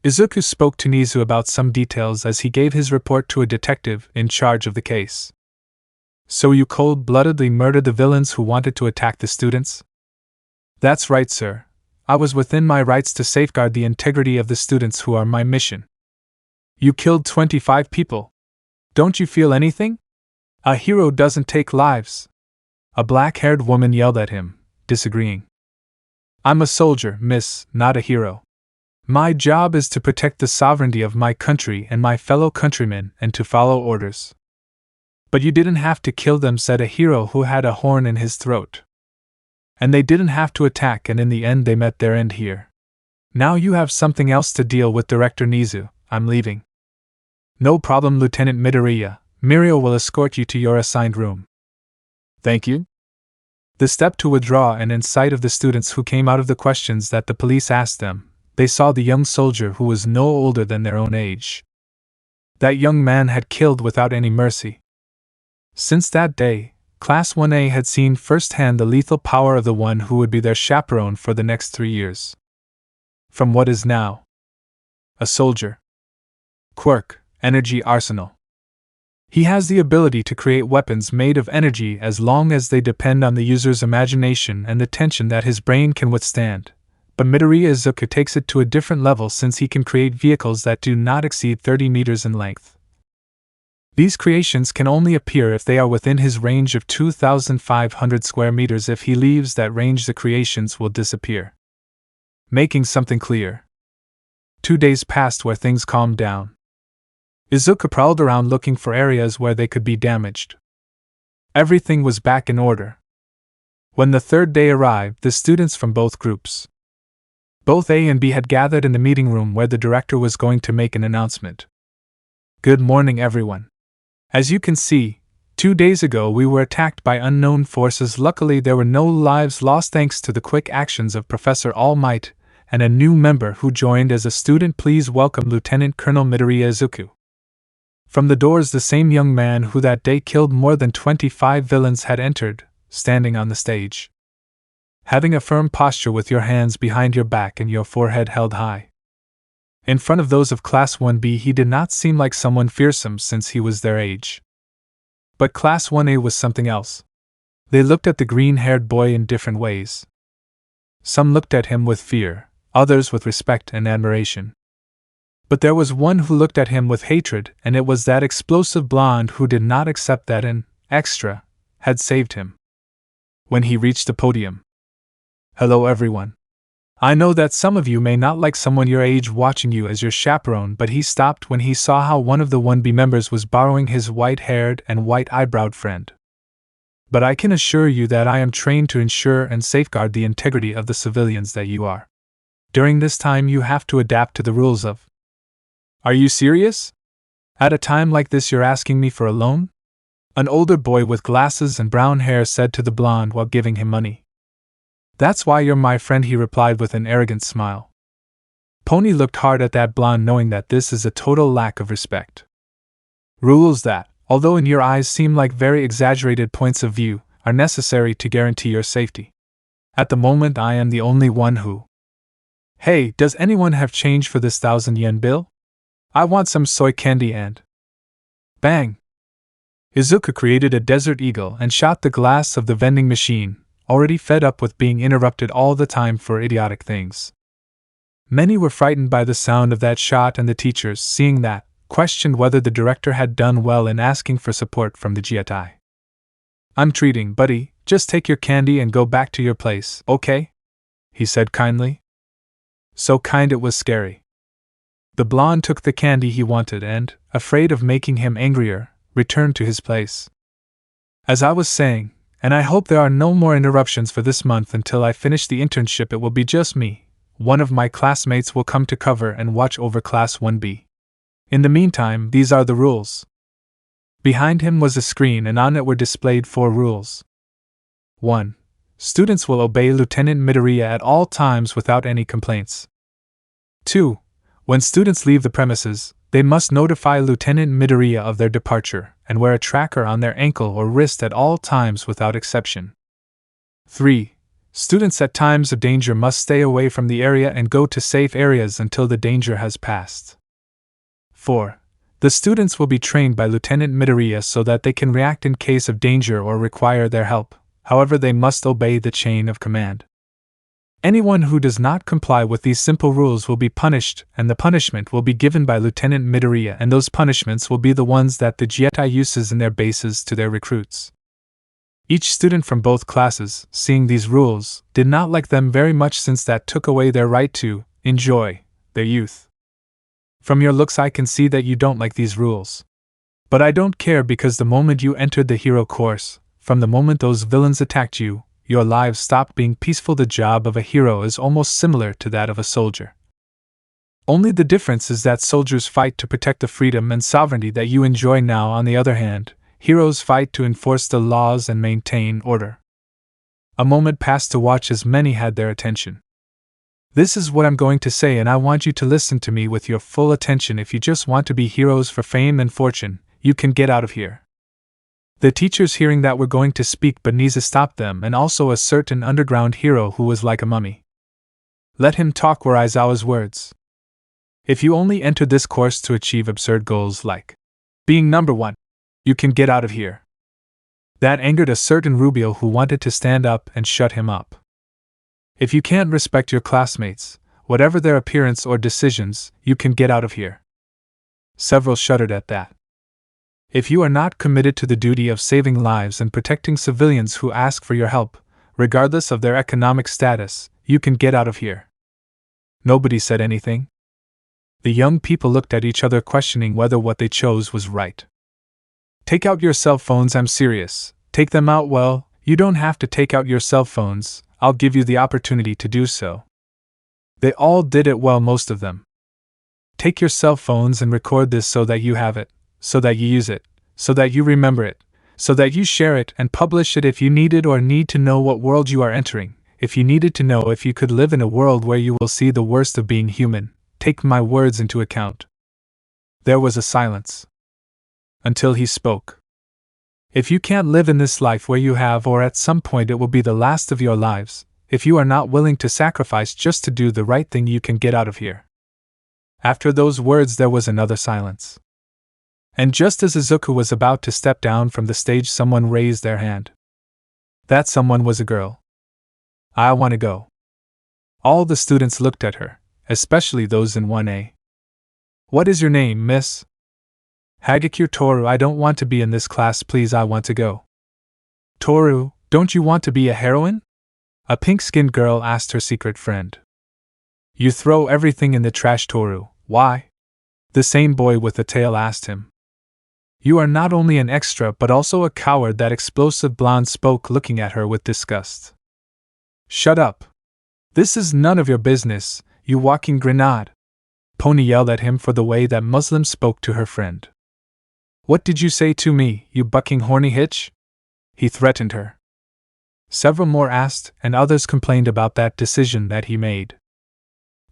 Izuku spoke to Nizu about some details as he gave his report to a detective in charge of the case. So you cold-bloodedly murdered the villains who wanted to attack the students? That's right, sir. I was within my rights to safeguard the integrity of the students who are my mission. You killed 25 people. Don't you feel anything? A hero doesn't take lives. A black-haired woman yelled at him, disagreeing. I'm a soldier, miss, not a hero. My job is to protect the sovereignty of my country and my fellow countrymen and to follow orders. But you didn't have to kill them, said a hero who had a horn in his throat. And they didn't have to attack, and in the end they met their end here. Now you have something else to deal with, Director Nizu. I'm leaving. No problem, Lieutenant Midoriya. Mirio will escort you to your assigned room. Thank you. The step to withdraw, and in sight of the students who came out of the questions that the police asked them, they saw the young soldier who was no older than their own age. That young man had killed without any mercy. Since that day, Class 1A had seen firsthand the lethal power of the one who would be their chaperone for the next 3 years. From what is now a soldier. Quirk, Energy Arsenal. He has the ability to create weapons made of energy as long as they depend on the user's imagination and the tension that his brain can withstand. But Midoriya Izuku takes it to a different level, since he can create vehicles that do not exceed 30 meters in length. These creations can only appear if they are within his range of 2,500 square meters. If he leaves that range, the creations will disappear. Making something clear. 2 days passed where things calmed down. Izuku prowled around looking for areas where they could be damaged. Everything was back in order. When the 3rd day arrived, the students from both groups, both A and B, had gathered in the meeting room where the director was going to make an announcement. Good morning, everyone. As you can see, 2 days ago we were attacked by unknown forces. Luckily there were no lives lost thanks to the quick actions of Professor Almight and a new member who joined as a student. Please welcome Lieutenant Colonel Midoriya Izuku. From the doors the same young man who that day killed more than 25 villains had entered, standing on the stage. Having a firm posture with your hands behind your back and your forehead held high. In front of those of Class 1B he did not seem like someone fearsome since he was their age. But Class 1A was something else. They looked at the green-haired boy in different ways. Some looked at him with fear, others with respect and admiration. But there was one who looked at him with hatred, and it was that explosive blonde who did not accept that an extra had saved him. When he reached the podium. Hello everyone. I know that some of you may not like someone your age watching you as your chaperone, but he stopped when he saw how one of the 1B members was borrowing his white-haired and white-eyebrowed friend. But I can assure you that I am trained to ensure and safeguard the integrity of the civilians that you are. During this time you have to adapt to the rules of. Are you serious? At a time like this you're asking me for a loan? An older boy with glasses and brown hair said to the blonde while giving him money. That's why you're my friend, he replied with an arrogant smile. Pony looked hard at that blonde, knowing that this is a total lack of respect. Rules that, although in your eyes seem like very exaggerated points of view, are necessary to guarantee your safety. At the moment I am the only one who. Hey, does anyone have change for this 1,000 yen bill? I want some soy candy and. Bang! Izuku created a desert eagle and shot the glass of the vending machine, already fed up with being interrupted all the time for idiotic things. Many were frightened by the sound of that shot, and the teachers, seeing that, questioned whether the director had done well in asking for support from the Jietai. I'm treating, buddy, just take your candy and go back to your place, okay? He said kindly. So kind it was scary. The blonde took the candy he wanted and, afraid of making him angrier, returned to his place. As I was saying, and I hope there are no more interruptions for this month until I finish the internship, it will be just me. One of my classmates will come to cover and watch over Class 1B. In the meantime, these are the rules. Behind him was a screen and on it were displayed 4 rules. 1. Students will obey Lieutenant Midoriya at all times without any complaints. 2. When students leave the premises, they must notify Lieutenant Midoriya of their departure and wear a tracker on their ankle or wrist at all times without exception. 3. Students at times of danger must stay away from the area and go to safe areas until the danger has passed. 4. The students will be trained by Lieutenant Midoriya so that they can react in case of danger or require their help, however they must obey the chain of command. Anyone who does not comply with these simple rules will be punished, and the punishment will be given by Lieutenant Midoriya, and those punishments will be the ones that the Jietai uses in their bases to their recruits. Each student from both classes, seeing these rules, did not like them very much since that took away their right to enjoy their youth. From your looks I can see that you don't like these rules. But I don't care, because the moment you entered the hero course, from the moment those villains attacked you, your lives stopped being peaceful. The job of a hero is almost similar to that of a soldier. Only the difference is that soldiers fight to protect the freedom and sovereignty that you enjoy now. On the other hand, heroes fight to enforce the laws and maintain order. A moment passed to watch as many had their attention. This is what I'm going to say, and I want you to listen to me with your full attention. If you just want to be heroes for fame and fortune, you can get out of here. The teachers, hearing that, were going to speak, but Nisa stopped them, and also a certain underground hero who was like a mummy. Let him talk, were Aizawa's words. If you only entered this course to achieve absurd goals like being number 1, you can get out of here. That angered a certain Rubio who wanted to stand up and shut him up. If you can't respect your classmates, whatever their appearance or decisions, you can get out of here. Several shuddered at that. If you are not committed to the duty of saving lives and protecting civilians who ask for your help, regardless of their economic status, you can get out of here. Nobody said anything. The young people looked at each other, questioning whether what they chose was right. Take out your cell phones, I'm serious. Take them out. Well, you don't have to take out your cell phones, I'll give you the opportunity to do so. They all did it well, most of them. Take your cell phones and record this so that you have it, so that you use it, so that you remember it. so that you share it and publish it if you need it or need to know what world you are entering. If you needed to know if you could live in a world where you will see the worst of being human, take my words into account. There was a silence. Until he spoke. If you can't live in this life where you have, or at some point it will be the last of your lives, if you are not willing to sacrifice just to do the right thing, you can get out of here. After those words there was another silence. And just as Izuku was about to step down from the stage, someone raised their hand. That someone was a girl. I want to go. All the students looked at her, especially those in 1A. What is your name, miss? Hagekure Toru. I don't want to be in this class, please, I want to go. Toru, don't you want to be a heroine? A pink-skinned girl asked her secret friend. You throw everything in the trash, Toru. Why? The same boy with the tail asked him. You are not only an extra but also a coward, that explosive blonde spoke, looking at her with disgust. Shut up. This is none of your business, you walking grenade. Pony yelled at him for the way that Muslim spoke to her friend. What did you say to me, you bucking horny hitch? He threatened her. Several more asked, and others complained about that decision that he made.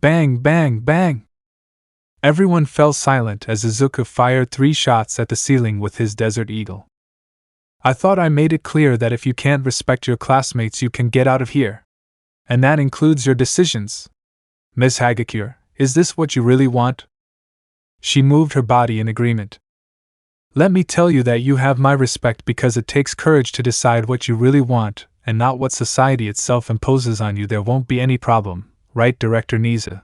Bang, bang, bang! Everyone fell silent as Izuku fired 3 shots at the ceiling with his Desert Eagle. I thought I made it clear that if you can't respect your classmates, you can get out of here. And that includes your decisions. Miss Hagekure, is this what you really want? She moved her body in agreement. Let me tell you that you have my respect because it takes courage to decide what you really want, and not what society itself imposes on you. There won't be any problem, right, Director Niza?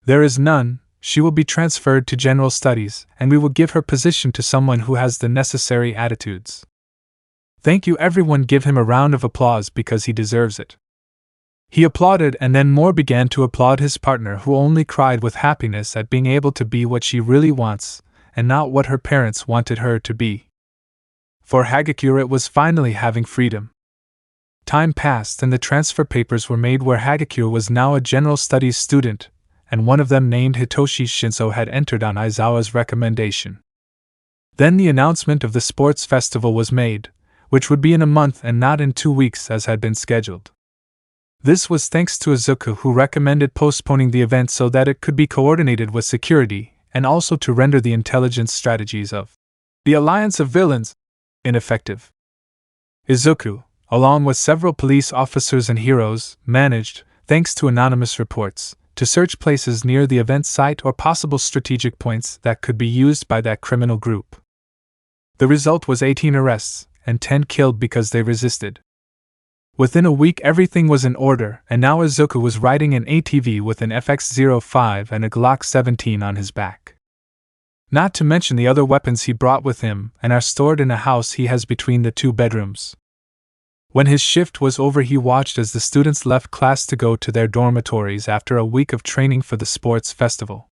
There is none. She will be transferred to General Studies, and we will give her position to someone who has the necessary attitudes. Thank you, everyone. Give him a round of applause because he deserves it. He applauded, and then more began to applaud his partner, who only cried with happiness at being able to be what she really wants, and not what her parents wanted her to be. For Hagekure, it was finally having freedom. Time passed and the transfer papers were made, where Hagekure was now a general studies student, and one of them named Hitoshi Shinso had entered on Aizawa's recommendation. Then the announcement of the sports festival was made, which would be in a month and not in 2 weeks as had been scheduled. This was thanks to Izuku, who recommended postponing the event so that it could be coordinated with security, and also to render the intelligence strategies of the Alliance of Villains ineffective. Izuku, along with several police officers and heroes, managed, thanks to anonymous reports, to search places near the event site or possible strategic points that could be used by that criminal group. The result was 18 arrests, and 10 killed because they resisted. Within a week everything was in order, and now Izuku was riding an ATV with an FX-05 and a Glock 17 on his back. Not to mention the other weapons he brought with him and are stored in a house he has between the 2 bedrooms. When his shift was over, he watched as the students left class to go to their dormitories after a week of training for the sports festival.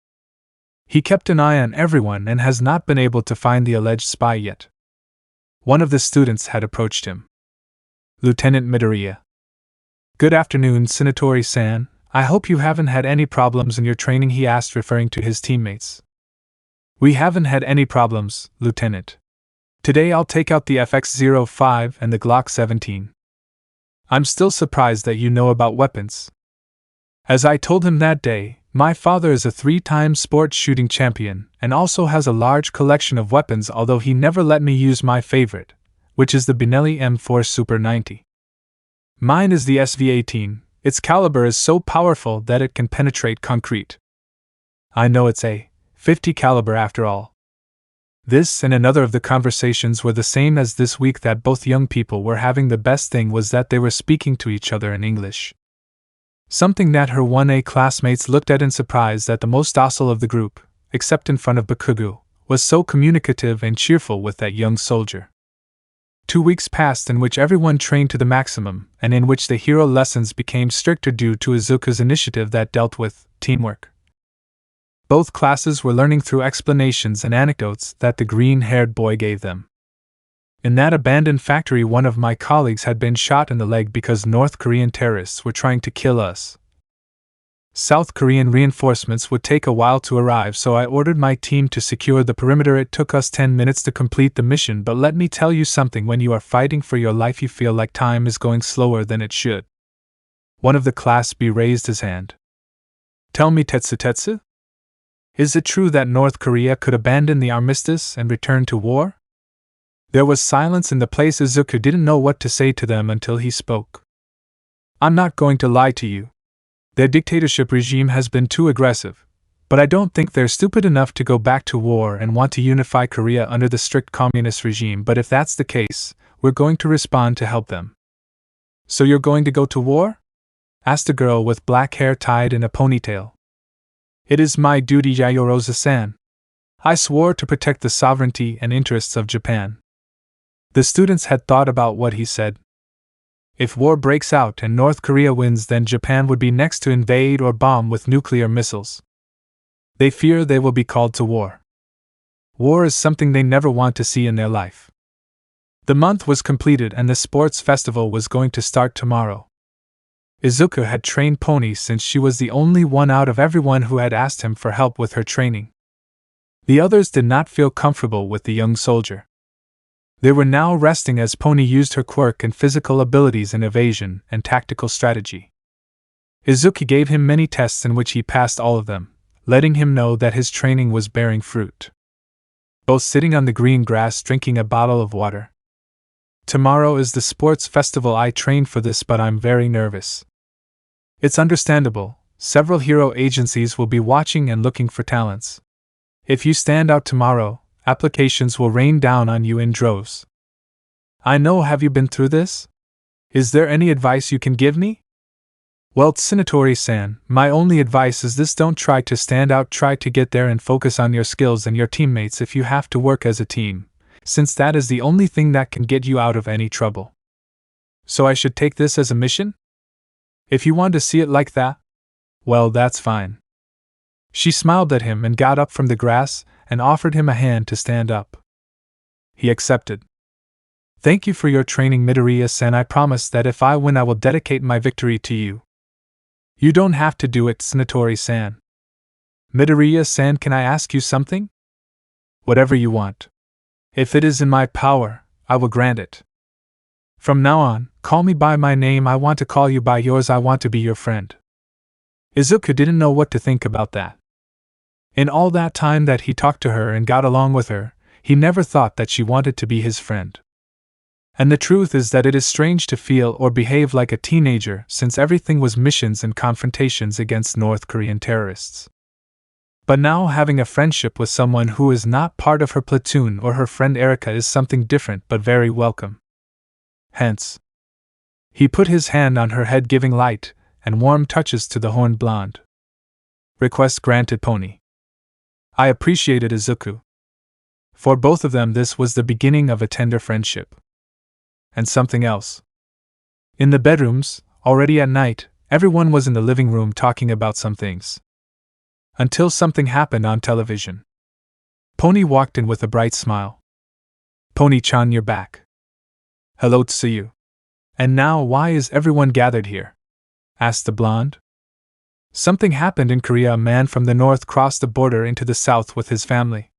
He kept an eye on everyone and has not been able to find the alleged spy yet. One of the students had approached him. Lieutenant Midoriya. Good afternoon, Senatori-san. I hope you haven't had any problems in your training, he asked, referring to his teammates. We haven't had any problems, Lieutenant. Today I'll take out the FX-05 and the Glock 17. I'm still surprised that you know about weapons. As I told him that day, my father is a 3-time sports shooting champion and also has a large collection of weapons, although he never let me use my favorite, which is the Benelli M4 Super 90. Mine is the SV-18. Its caliber is so powerful that it can penetrate concrete. I know it's a .50 caliber after all. This and another of the conversations were the same as this week that both young people were having. The best thing was that they were speaking to each other in English. Something that her 1A classmates looked at in surprise, that the most docile of the group, except in front of Bakugo, was so communicative and cheerful with that young soldier. 2 weeks passed in which everyone trained to the maximum, and in which the hero lessons became stricter due to Izuku's initiative that dealt with teamwork. Both classes were learning through explanations and anecdotes that the green-haired boy gave them. In that abandoned factory, one of my colleagues had been shot in the leg because North Korean terrorists were trying to kill us. South Korean reinforcements would take a while to arrive, so I ordered my team to secure the perimeter. It took us 10 minutes to complete the mission, but let me tell you something, when you are fighting for your life you feel like time is going slower than it should. One of the Class B raised his hand. Tell me, Tetsu, is it true that North Korea could abandon the armistice and return to war? There was silence in the place. Izuku didn't know what to say to them until he spoke. I'm not going to lie to you. Their dictatorship regime has been too aggressive, but I don't think they're stupid enough to go back to war and want to unify Korea under the strict communist regime. But if that's the case, we're going to respond to help them. So you're going to go to war? Asked a girl with black hair tied in a ponytail. It is my duty, Yayorosa-san. I swore to protect the sovereignty and interests of Japan. The students had thought about what he said. If war breaks out and North Korea wins, then Japan would be next to invade or bomb with nuclear missiles. They fear they will be called to war. War is something they never want to see in their life. The month was completed and the sports festival was going to start tomorrow. Izuku had trained ponies since she was the only one out of everyone who had asked him for help with her training. The others did not feel comfortable with the young soldier. They were now resting as Pony used her quirk and physical abilities in evasion and tactical strategy. Izuku gave him many tests in which he passed all of them, letting him know that his training was bearing fruit. Both sitting on the green grass drinking a bottle of water. Tomorrow is the sports festival. I trained for this, but I'm very nervous. It's understandable. Several hero agencies will be watching and looking for talents. If you stand out tomorrow, applications will rain down on you in droves. I know, have you been through this? Is there any advice you can give me? Well, Tsunatori-san, my only advice is this: don't try to stand out, try to get there and focus on your skills and your teammates if you have to work as a team, since that is the only thing that can get you out of any trouble. So I should take this as a mission? If you want to see it like that, well, that's fine. She smiled at him and got up from the grass and offered him a hand to stand up. He accepted. Thank you for your training, Midoriya-san. I promise that if I win I will dedicate my victory to you. You don't have to do it, Tsunatori-san. Midoriya-san, can I ask you something? Whatever you want. If it is in my power, I will grant it. From now on, call me by my name. I want to call you by yours. I want to be your friend. Izuku didn't know what to think about that. In all that time that he talked to her and got along with her, he never thought that she wanted to be his friend. And the truth is that it is strange to feel or behave like a teenager, since everything was missions and confrontations against North Korean terrorists. But now having a friendship with someone who is not part of her platoon or her friend Erika is something different but very welcome. Hence, he put his hand on her head, giving light and warm touches to the horned blonde. Request granted, Pony. I appreciated Izuku. For both of them this was the beginning of a tender friendship. And something else. In the bedrooms, already at night, everyone was in the living room talking about some things. Until something happened on television. Pony walked in with a bright smile. Pony-chan, you're back. Hello, Tsuyu. And now why is everyone gathered here? Asked the blonde. Something happened in Korea. A man from the north crossed the border into the south with his family.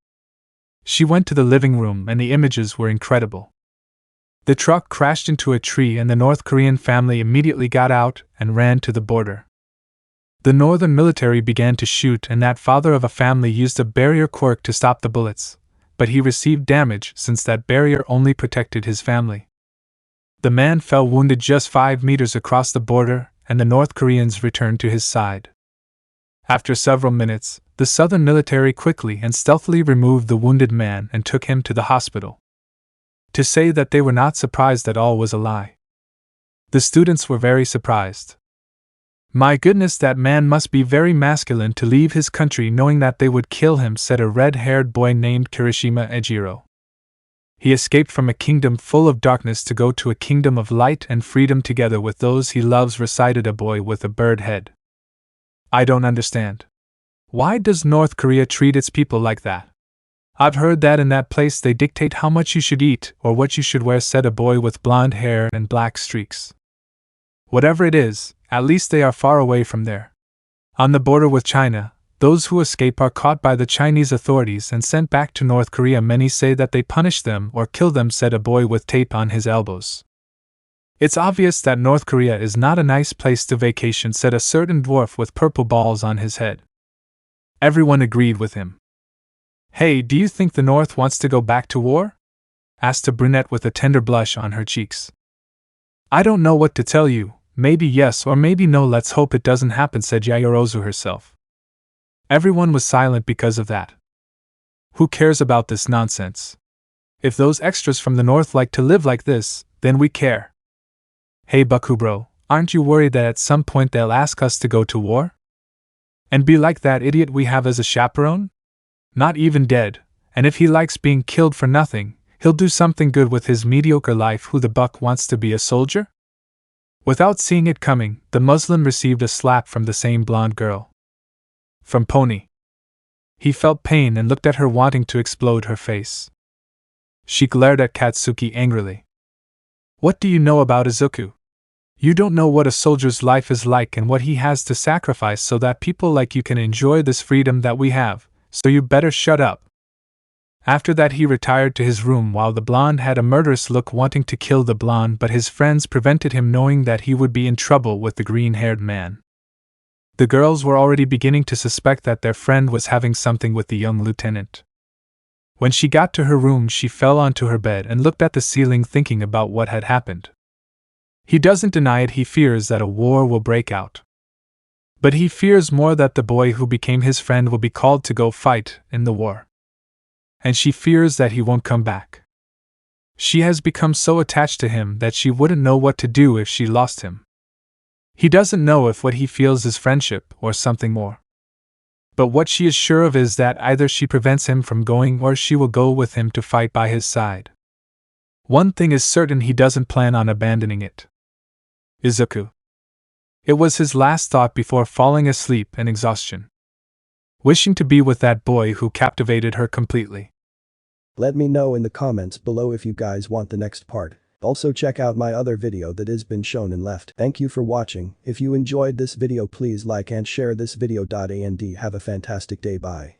She went to the living room and the images were incredible. The truck crashed into a tree and the North Korean family immediately got out and ran to the border. The northern military began to shoot and that father of a family used a barrier quirk to stop the bullets, but he received damage since that barrier only protected his family. The man fell wounded just 5 meters across the border and the North Koreans returned to his side. After several minutes, the southern military quickly and stealthily removed the wounded man and took him to the hospital. To say that they were not surprised at all was a lie. The students were very surprised. My goodness, that man must be very masculine to leave his country knowing that they would kill him, said a red-haired boy named Kirishima Ejiro. He escaped from a kingdom full of darkness to go to a kingdom of light and freedom together with those he loves, recited a boy with a bird head. I don't understand. Why does North Korea treat its people like that? I've heard that in that place they dictate how much you should eat or what you should wear, said a boy with blonde hair and black streaks. Whatever it is, at least they are far away from there. On the border with China, those who escape are caught by the Chinese authorities and sent back to North Korea. Many say that they punish them or kill them, said a boy with tape on his elbows. It's obvious that North Korea is not a nice place to vacation, said a certain dwarf with purple balls on his head. Everyone agreed with him. Hey, do you think the North wants to go back to war? Asked a brunette with a tender blush on her cheeks. I don't know what to tell you, maybe yes or maybe no, let's hope it doesn't happen, said Yayorozu herself. Everyone was silent because of that. Who cares about this nonsense? If those extras from the North like to live like this, then we care. Hey boku bro, aren't you worried that at some point they'll ask us to go to war? And be like that idiot we have as a chaperone? Not even dead, and if he likes being killed for nothing, he'll do something good with his mediocre life. Who the buck wants to be a soldier? Without seeing it coming, the Muslim received a slap from the same blonde girl. From Pony. He felt pain and looked at her, wanting to explode her face. She glared at Katsuki angrily. What do you know about Izuku? You don't know what a soldier's life is like and what he has to sacrifice so that people like you can enjoy this freedom that we have, so you better shut up. After that he retired to his room while the blonde had a murderous look, wanting to kill the blonde, but his friends prevented him, knowing that he would be in trouble with the green-haired man. The girls were already beginning to suspect that their friend was having something with the young lieutenant. When she got to her room, she fell onto her bed and looked at the ceiling, thinking about what had happened. He doesn't deny it, he fears that a war will break out. But he fears more that the boy who became his friend will be called to go fight in the war. And she fears that he won't come back. She has become so attached to him that she wouldn't know what to do if she lost him. He doesn't know if what he feels is friendship or something more. But what she is sure of is that either she prevents him from going or she will go with him to fight by his side. One thing is certain, he doesn't plan on abandoning it. Izuku. It was his last thought before falling asleep in exhaustion. Wishing to be with that boy who captivated her completely. Let me know in the comments below if you guys want the next part. Also check out my other video that has been shown and left. Thank you for watching. If you enjoyed this video, please like and share this video. And have a fantastic day. Bye.